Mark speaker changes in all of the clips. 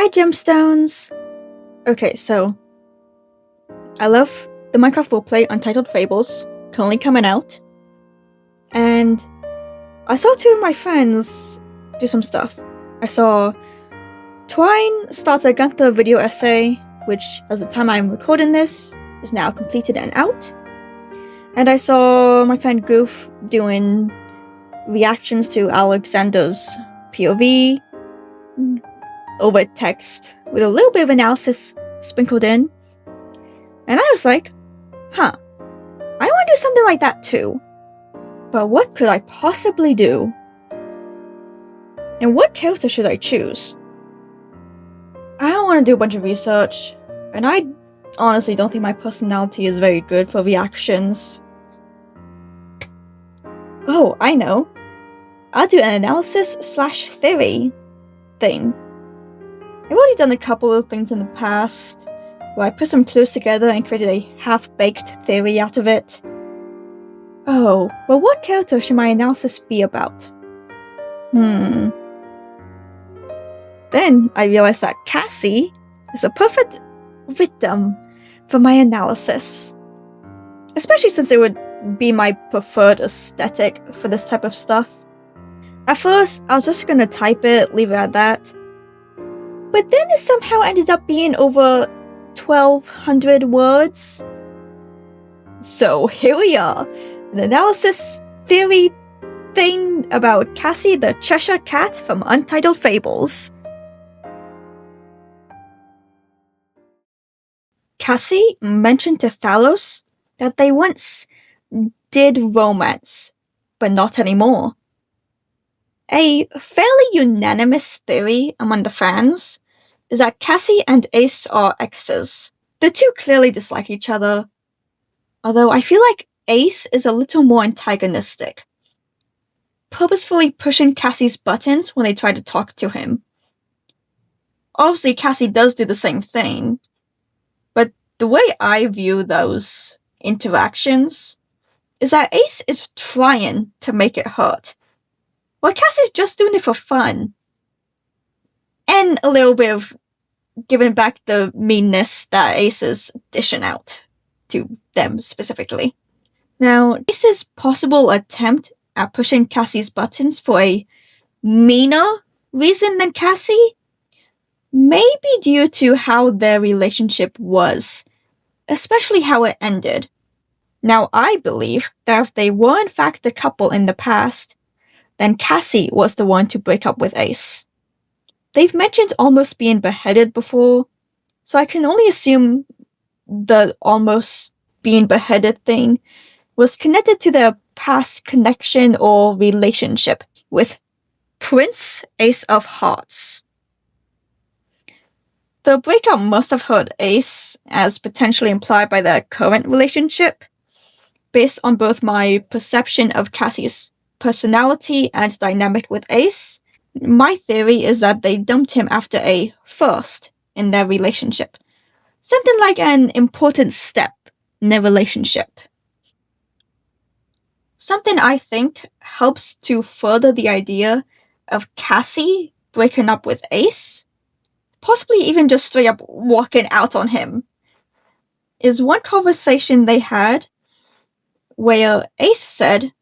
Speaker 1: Hi, Gemstones! Okay, so I love the Minecraft roleplay Untitled Fables, currently coming out. And I saw two of my friends do some stuff. I saw Twine start a Gunther video essay, which, as the time I'm recording this, is now completed and out. And I saw my friend Goof doing reactions to Alexander's POV over text, with a little bit of analysis sprinkled in. And I was like, I want to do something like that too. But what could I possibly do? And what character should I choose? I don't want to do a bunch of research, and I honestly don't think my personality is very good for reactions. Oh, I know. I'll do an analysis/theory thing. I've already done a couple of things in the past, where I put some clues together and created a half-baked theory out of it. Oh, but what character should my analysis be about? Then I realized that Cassie is a perfect victim for my analysis. Especially since it would be my preferred aesthetic for this type of stuff. At first, I was just gonna type it, leave it at that. But then it somehow ended up being over 1,200 words. So here we are, an analysis theory thing about Cassie the Cheshire Cat from Untitled Fables. Cassie mentioned to Thalos that they once did romance, but not anymore. A fairly unanimous theory among the fans is that Cassie and Ace are exes. The two clearly dislike each other, although I feel like Ace is a little more antagonistic, purposefully pushing Cassie's buttons when they try to talk to him. Obviously, Cassie does do the same thing, but the way I view those interactions is that Ace is trying to make it hurt, while Cassie's just doing it for fun. And a little bit of giving back the meanness that Ace is dishing out to them specifically. Now, Ace's possible attempt at pushing Cassie's buttons for a meaner reason than Cassie may be due to how their relationship was, especially how it ended. Now, I believe that if they were in fact a couple in the past, then Cassie was the one to break up with Ace. They've mentioned almost being beheaded before, so I can only assume the almost being beheaded thing was connected to their past connection or relationship with Prince Ace of Hearts. The breakup must have hurt Ace, as potentially implied by their current relationship, based on both my perception of Cassie's personality and dynamic with Ace. My theory is that they dumped him after a first in their relationship. Something like an important step in their relationship. Something I think helps to further the idea of Cassie breaking up with Ace, possibly even just straight up walking out on him, is one conversation they had where Ace said,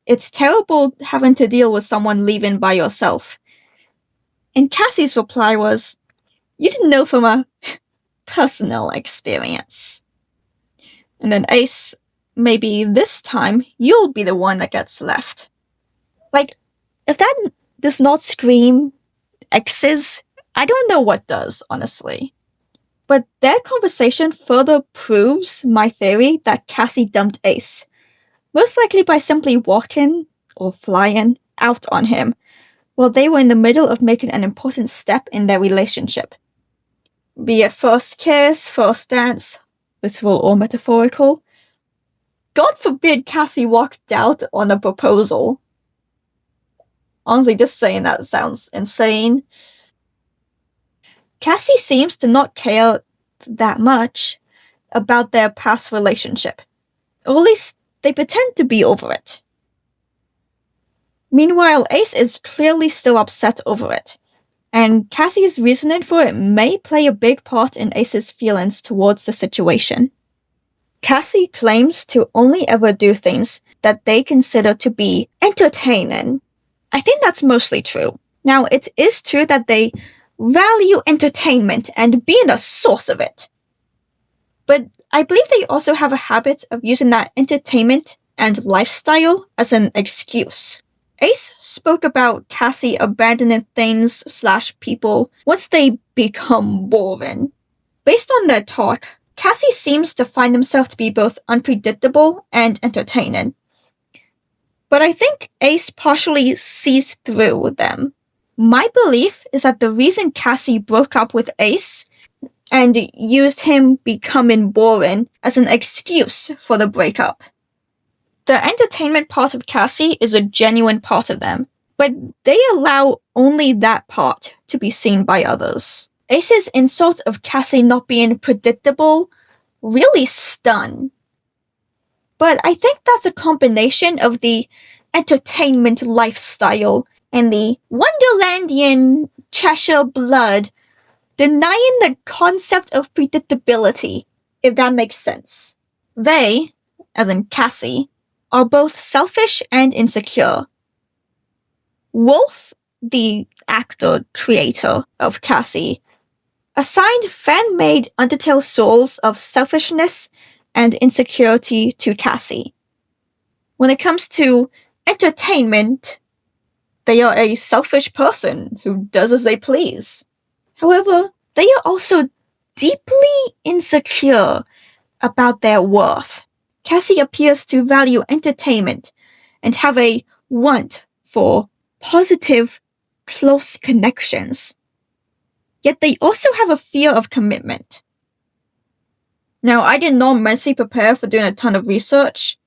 Speaker 1: "It's terrible having to deal with someone leaving by yourself." And Cassie's reply was, "You didn't know from a personal experience." And then Ace, "Maybe this time you'll be the one that gets left." Like, if that does not scream exes, I don't know what does, honestly. But their conversation further proves my theory that Cassie dumped Ace, most likely by simply walking, or flying, out on him, while they were in the middle of making an important step in their relationship. Be it first kiss, first dance, literal or metaphorical. God forbid Cassie walked out on a proposal. Honestly, just saying that sounds insane. Cassie seems to not care that much about their past relationship, or at least they pretend to be over it. Meanwhile, Ace is clearly still upset over it, and Cassie's reasoning for it may play a big part in Ace's feelings towards the situation. Cassie claims to only ever do things that they consider to be entertaining. I think that's mostly true. Now, it is true that they value entertainment and being a source of it. But I believe they also have a habit of using that entertainment and lifestyle as an excuse. Ace spoke about Cassie abandoning things/people once they become boring. Based on their talk, Cassie seems to find himself to be both unpredictable and entertaining. But I think Ace partially sees through them. My belief is that the reason Cassie broke up with Ace and used him becoming boring as an excuse for the breakup. The entertainment part of Cassie is a genuine part of them, but they allow only that part to be seen by others. Ace's insult of Cassie not being predictable really stung. But I think that's a combination of the entertainment lifestyle and the Wonderlandian Cheshire blood denying the concept of predictability, if that makes sense. They, as in Cassie, are both selfish and insecure. Wolf, the actor-creator of Cassie, assigned fan-made Undertale souls of selfishness and insecurity to Cassie. When it comes to entertainment, they are a selfish person who does as they please. However, they are also deeply insecure about their worth. Cassie appears to value entertainment and have a want for positive, close connections. Yet they also have a fear of commitment. Now, I did not mentally prepare for doing a ton of research,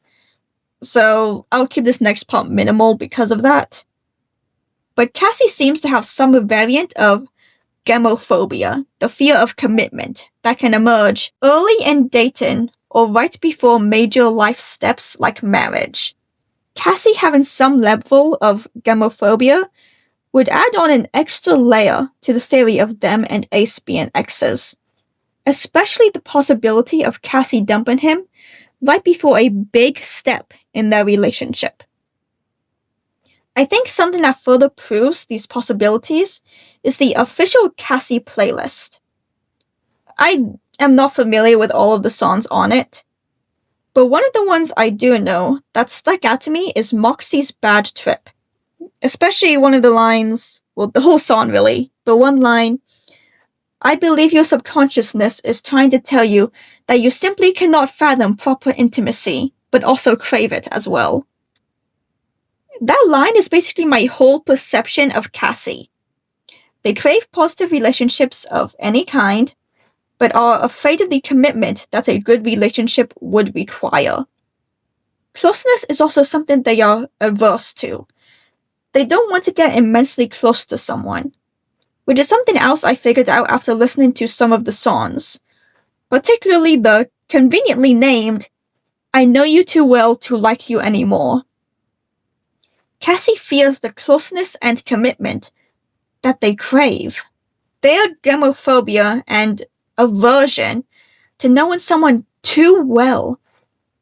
Speaker 1: so I'll keep this next part minimal because of that. But Cassie seems to have some variant of gamophobia, the fear of commitment, that can emerge early in dating or right before major life steps like marriage. Cassie having some level of gamophobia would add on an extra layer to the theory of them and Ace being exes, especially the possibility of Cassie dumping him right before a big step in their relationship. I think something that further proves these possibilities is the official Cassie playlist. I am not familiar with all of the songs on it, but one of the ones I do know that stuck out to me is Moxie's Bad Trip. Especially one of the lines, well, the whole song really, but one line, I believe your subconsciousness is trying to tell you that you simply cannot fathom proper intimacy, but also crave it as well. That line is basically my whole perception of Cassie. They crave positive relationships of any kind, but are afraid of the commitment that a good relationship would require. Closeness is also something they are averse to. They don't want to get immensely close to someone, which is something else I figured out after listening to some of the songs, particularly the conveniently named I Know You Too Well to Like You Anymore. Cassie fears the closeness and commitment that they crave. Their gamophobia and aversion to knowing someone too well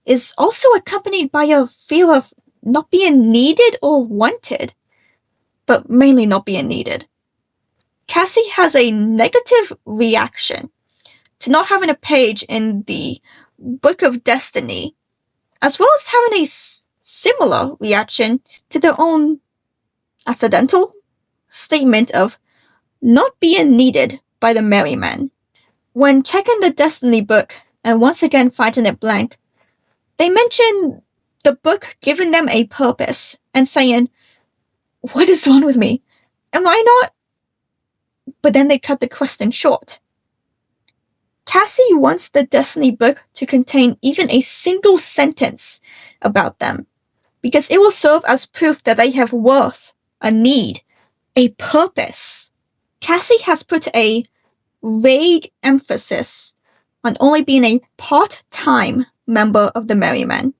Speaker 1: is also accompanied by a fear of not being needed or wanted, but mainly not being needed. Cassie has a negative reaction to not having a page in the Book of Destiny, as well as having a similar reaction to their own accidental statement of not being needed by the Merryman. When checking the Destiny book and once again finding it blank, they mention the book giving them a purpose and saying, what is wrong with me? Am I not? But then they cut the question short. Cassie wants the Destiny book to contain even a single sentence about them, because it will serve as proof that they have worth, a need, a purpose. Cassie has put a vague emphasis on only being a part-time member of the Merryman,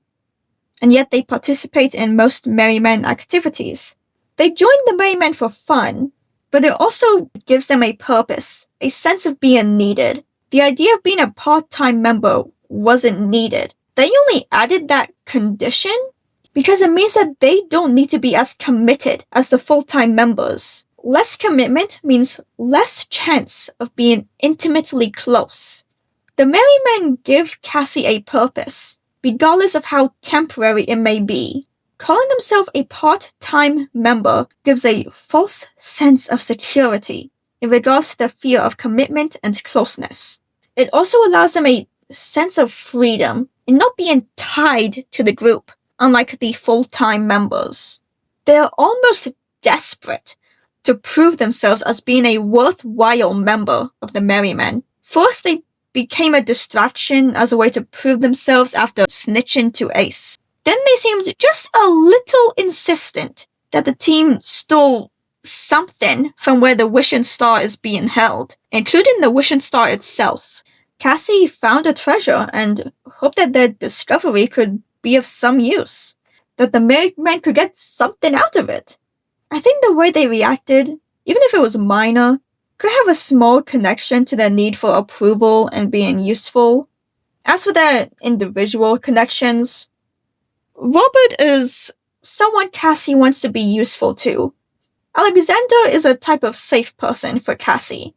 Speaker 1: and yet they participate in most Merryman activities. They join the Merryman for fun, but it also gives them a purpose, a sense of being needed. The idea of being a part-time member wasn't needed. They only added that condition because it means that they don't need to be as committed as the full-time members. Less commitment means less chance of being intimately close. The Merry Men give Cassie a purpose, regardless of how temporary it may be. Calling themselves a part-time member gives a false sense of security in regards to the fear of commitment and closeness. It also allows them a sense of freedom in not being tied to the group, unlike the full-time members. They're almost desperate to prove themselves as being a worthwhile member of the Merry Men. First, they became a distraction as a way to prove themselves after snitching to Ace. Then they seemed just a little insistent that the team stole something from where the Wishing Star is being held, including the Wishing Star itself. Cassie found a treasure and hoped that their discovery could be of some use, that the Merry Men could get something out of it. I think the way they reacted, even if it was minor, could have a small connection to their need for approval and being useful. As for their individual connections, Robert is someone Cassie wants to be useful to. Alexander is a type of safe person for Cassie.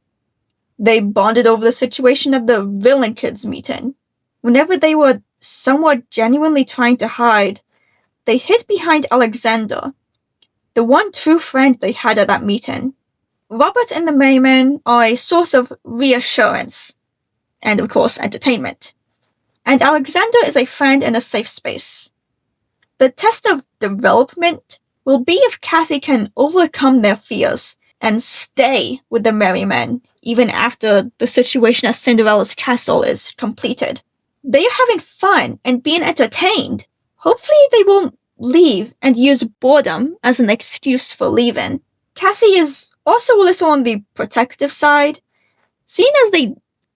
Speaker 1: They bonded over the situation at the Villain Kids meeting. Whenever they were somewhat genuinely trying to hide, they hid behind Alexander, the one true friend they had at that meeting. Robert and the Merry Men are a source of reassurance, and of course entertainment. And Alexander is a friend in a safe space. The test of development will be if Cassie can overcome their fears and stay with the Merry Men, even after the situation at Cinderella's castle is completed. They are having fun and being entertained. Hopefully they won't leave and use boredom as an excuse for leaving. Cassie is also a little on the protective side, seeing as they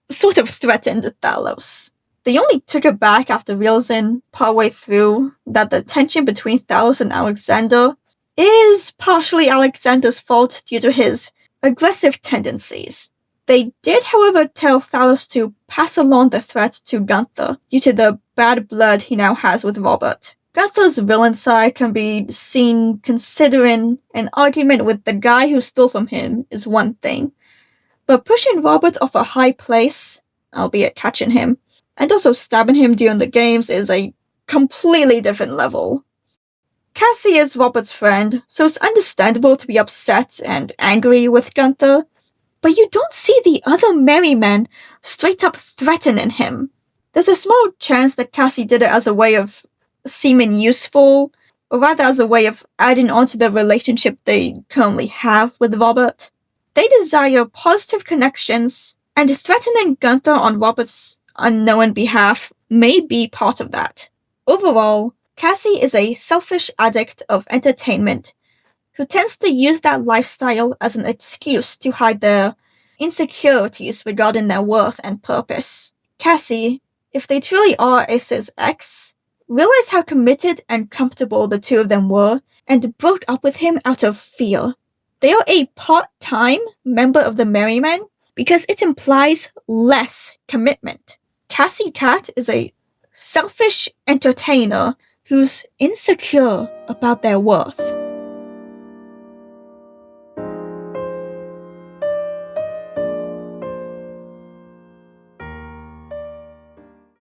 Speaker 1: sort of threatened Thalos. They only took it back after realizing partway through that the tension between Thalos and Alexander is partially Alexander's fault due to his aggressive tendencies. They did, however, tell Thalos to pass along the threat to Gunther due to the bad blood he now has with Robert. Gunther's villain side can be seen considering an argument with the guy who stole from him is one thing, but pushing Robert off a high place, albeit catching him, and also stabbing him during the games is a completely different level. Cassie is Robert's friend, so it's understandable to be upset and angry with Gunther, but you don't see the other Merry Men straight up threatening him. There's a small chance that Cassie did it as a way of seeming useful, or rather as a way of adding on to the relationship they currently have with Robert. They desire positive connections, and threatening Gunther on Robert's unknown behalf may be part of that. Overall, Cassie is a selfish addict of entertainment who tends to use that lifestyle as an excuse to hide their insecurities regarding their worth and purpose. Cassie, if they truly are Ace's ex, realized how committed and comfortable the two of them were and broke up with him out of fear. They are a part-time member of the Merry Men because it implies less commitment. Cassie Cat is a selfish entertainer who's insecure about their worth.